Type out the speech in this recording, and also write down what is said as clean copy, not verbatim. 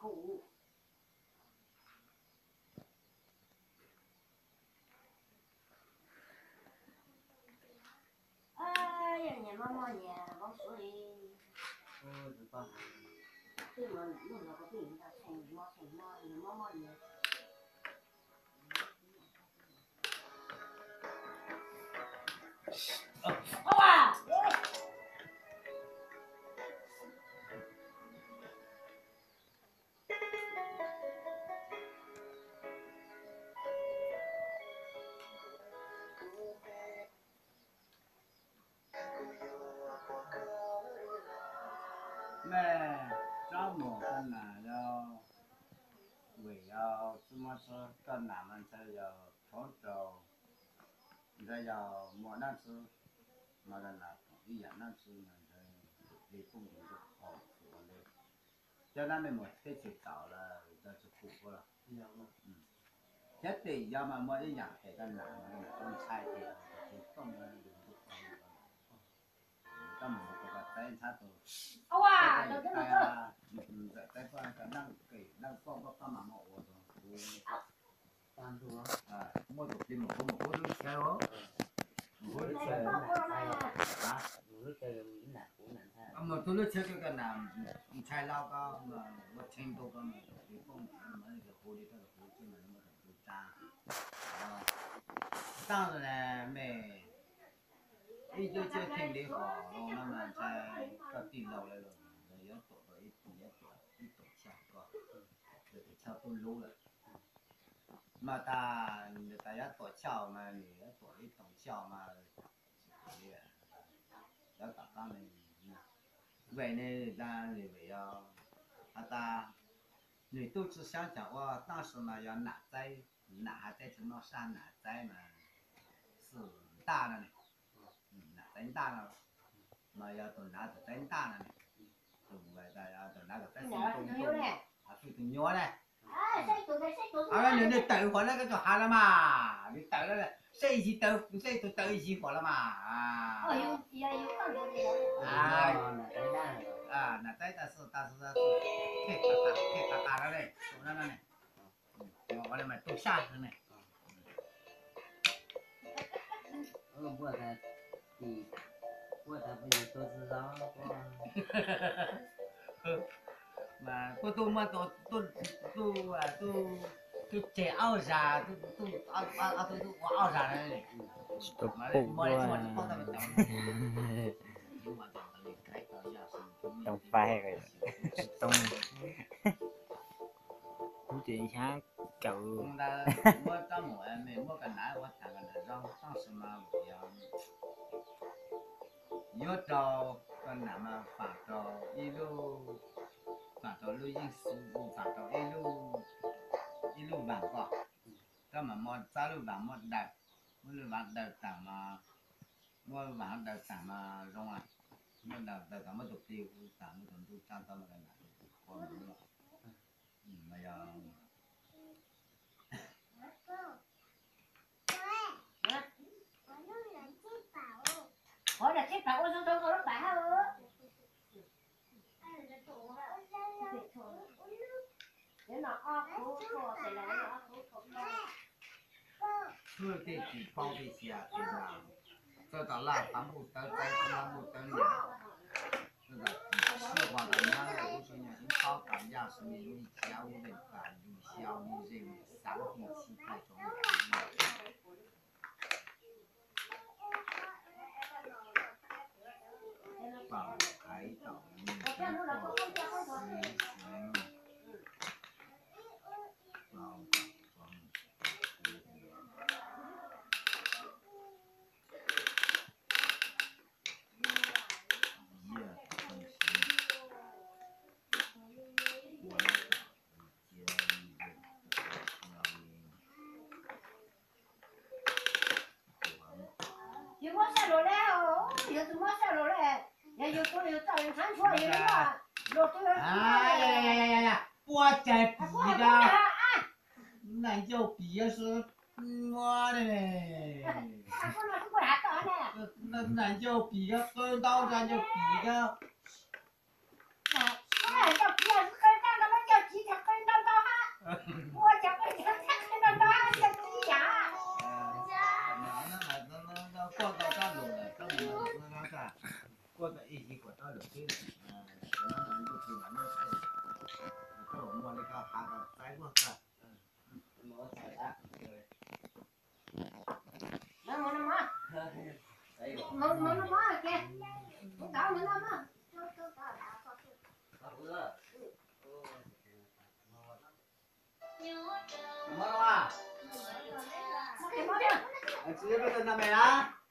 苦。哎呀，你妈妈呢？我说的。我知道。对嘛，弄那个病，他成嘛，你妈妈呢？好啊！那这么个难要，为要怎么说？跟咱们才要创造，这要莫那是，那个那一样那是那个，你不能就好说的。叫咱们莫太去找了，那是苦不了。一样了。nhất định do mà mỗi nhà phải cần làm con trai thì không là được tâm một cái tay sát rồi tay qua cái đang có mà mộ rồi tan rồi mua được tiền một cô đứa chơi đó một đứa chơi mà tôi đứa chơi cái cần làm trai lao cao mà một trình độ cao mà thì không mà cái hồ đi cái hồ chứ mà nó được cha当然呢，没，一就听得好，然后那么在个地老来了，要躲到一躲下个，就是桥都路了。mà ta người ta đã tổ chào mà người ta tổ đi tổng chào mà đã tập ta này vậy nên người ta người vậy ta người tôi chỉ想讲我当时嘛要拿在拿在什么山拿在嘛是大了呢，拿真大了，嘛要都拿着真大了呢，对不对？大家都拿个真东啊，最重要嘞。你斗火那个就好了嘛，你斗了嘞，谁去斗一起火了嘛啊。哦，有更多的。那但是太大了嘞，手上了嘞，我来买都下去呢。我才不是都知道mà tôi mà tôi trẻ ao già tôi ao già nàyต้องไฟเลยต้องพูดถึงช้างเก่า mua cho mỗi mình mua cái nãy tôi thằng cái rau rau什么不一样有招跟咱们发招一路发招录音师傅发招一路玩过咱们么咱路玩么带我路玩带咱们我玩带咱们中啊我带咱们都丢咱们都站到那个哪里我们了没有我là chiếc tàu ô tô nó bả hơn. Nếu nó ốp khô thì là nó ốp khô. 这得举报这些啊，对吧？这到了咱不得在咱不得了，这个实话的讲，我说呢，你搞干家是你家务人干，你小你人三地七太重要。放开到你有我下楼了哦，有怎么下楼了？有找人看错，有嘛？落对了。呀！我在比的，那就比是我的嘞。那就比个分刀，咱就比个。那叫比是跟上他们叫几条一个到了对了，可能能就比咱们菜，这我们那个哈个摘过个，我猜的。那我那妈，哎呦，我那妈给，我打我那妈，都打。大胡子。怎么了嘛？给包掉。直接被人那没啊？